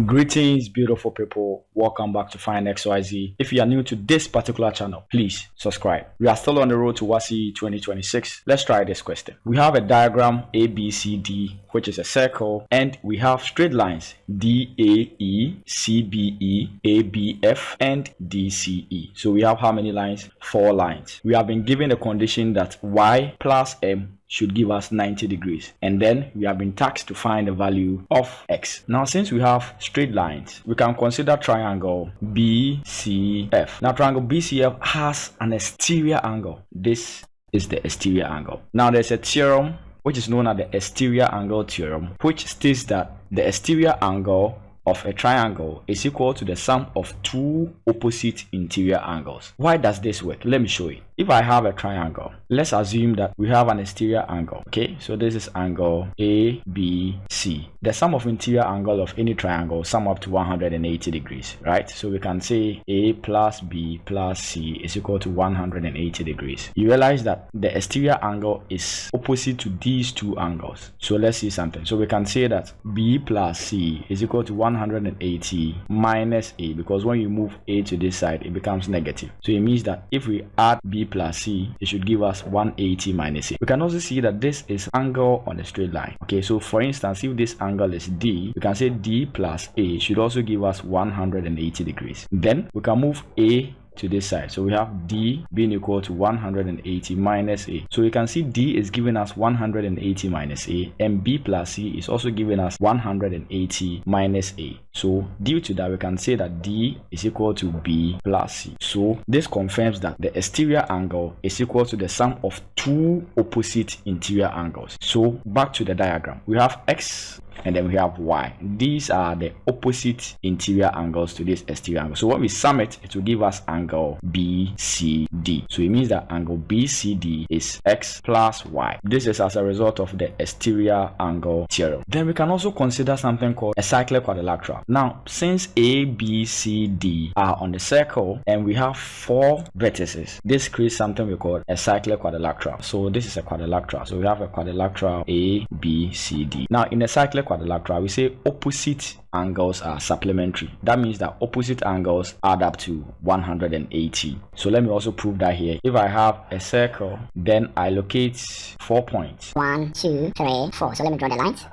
Greetings, beautiful people. Welcome back to Find XYZ. If you are new to this particular channel, please subscribe. We are still on the road to WASSCE 2026. Let's try this question. We have a diagram ABCD, which is a circle, and we have straight lines DAE, CBE, ABF, and DCE. So we have how many lines? 4 lines. We have been given a condition that y plus m should give us 90 degrees, and then we have been tasked to find the value of x. Now, since we have straight lines, we can consider triangle BCF. Now, triangle BCF has an exterior angle. This is the exterior angle. Now, there's a theorem which is known as the exterior angle theorem, which states that the exterior angle of a triangle is equal to the sum of 2 opposite interior angles. Why does this work? Let me show you. If I have a triangle, let's assume that we have an exterior angle. Okay, so this is angle ABC. The sum of interior angle of any triangle sum up to 180 degrees, right? So we can say A plus B plus C is equal to 180 degrees. You realize that the exterior angle is opposite to these 2 angles. So let's see something. So we can say that B plus C is equal to 180 minus A, because when you move A to this side, it becomes negative. So it means that if we add B plus C, it should give us 180 minus A. We can also see that this is angle on a straight line. Okay, so for instance, if this angle is D, we can say D plus A should also give us 180 degrees. Then we can move A to this side, so we have D being equal to 180 minus A. So we can see D is giving us 180 minus A, and B plus C is also giving us 180 minus A. So due to that, we can say that D is equal to B plus C. So this confirms that the exterior angle is equal to the sum of 2 opposite interior angles. So back to the diagram, we have X and then we have Y. These are the opposite interior angles to this exterior angle. So when we sum it, it will give us angle BCD. So it means that angle BCD is X plus Y. This is as a result of the exterior angle theorem. Then we can also consider something called a cyclic quadrilateral. Now, since A, B, C, D are on the circle and we have 4 vertices, this creates something we call a cyclic quadrilateral. So this is a quadrilateral. So we have a quadrilateral A, B, C, D. Now, in a cyclic quadrilateral, we say opposite angles are supplementary. That means that opposite angles add up to 180. So let me also prove that here. If I have a circle, then I locate 4 points. 1, 2, 3, 4. So let me draw the lines.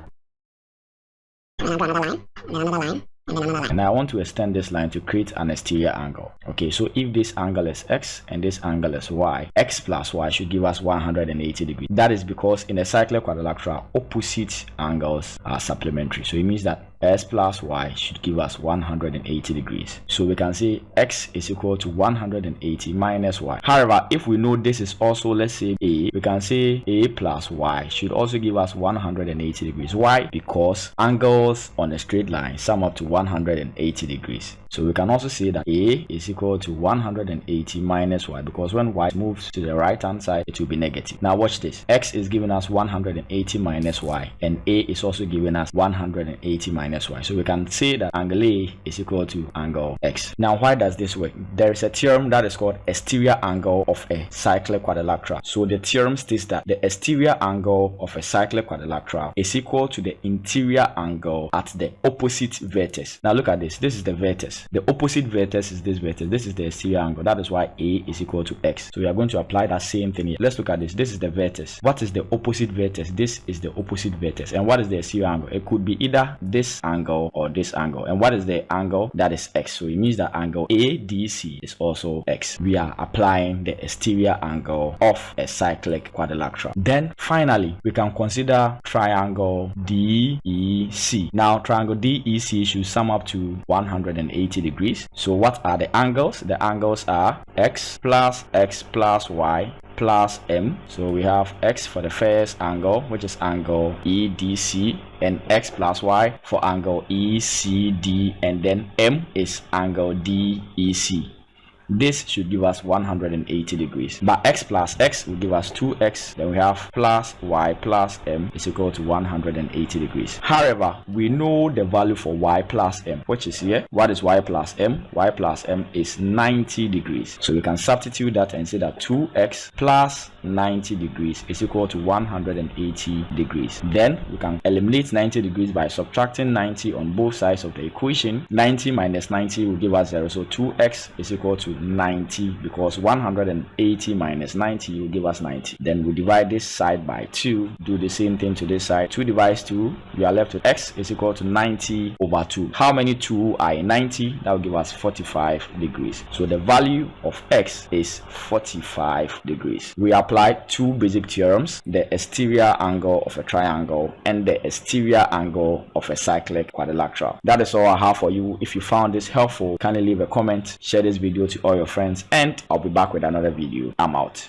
And I'll draw another line, and another line, and then another line. And I want to extend this line to create an exterior angle. Okay, so if this angle is X and this angle is Y, X plus Y should give us 180 degrees. That is because in a cyclic quadrilateral, opposite angles are supplementary. So it means that X plus Y should give us 180 degrees. So we can say X is equal to 180 minus Y. However, if we know this is also, let's say, A, we can say A plus Y should also give us 180 degrees. Why? Because angles on a straight line sum up to 180 degrees. So we can also say that A is equal to 180 minus Y, because when Y moves to the right hand side, it will be negative. Now watch this. X is giving us 180 minus Y, and A is also giving us 180 minus Y. So we can say that angle A is equal to angle X. Now, why does this work? There is a theorem that is called exterior angle of a cyclic quadrilateral. So the theorem states that the exterior angle of a cyclic quadrilateral is equal to the interior angle at the opposite vertex. Now look at this. This is the vertex. The opposite vertex is this vertex. This is the exterior angle. That is why A is equal to X. So we are going to apply that same thing here. Let's look at this. This is the vertex. What is the opposite vertex? This is the opposite vertex. And what is the exterior angle? It could be either this angle or this angle. And what is the angle? That is X. So it means that angle ADC is also X. We are applying the exterior angle of a cyclic quadrilateral. Then finally, we can consider triangle DEC. Now, triangle DEC should sum up to 180 degrees. So what are the angles? The angles are X plus Y plus M. So we have X for the first angle, which is angle EDC, and X plus Y for angle ECD, and then M is angle DEC. this should give us 180 degrees. But x plus x will give us 2x. Then we have plus y plus m is equal to 180 degrees. However, we know the value for y plus m, which is here. What is y plus m? Y plus m is 90 degrees. So we can substitute that and say that 2x plus 90 degrees is equal to 180 degrees. Then we can eliminate 90 degrees by subtracting 90 on both sides of the equation. 90 minus 90 will give us 0. So 2x is equal to 90, because 180 minus 90 will give us 90. Then we divide this side by 2. Do the same thing to this side. 2 divides 2. We are left with x is equal to 90 over 2. How many 2 are in 90? That will give us 45 degrees. So the value of x is 45 degrees. We applied two basic theorems: the exterior angle of a triangle and the exterior angle of a cyclic quadrilateral. That is all I have for you. If you found this helpful, kindly leave a comment, share this video to all your friends, and I'll be back with another video. I'm out.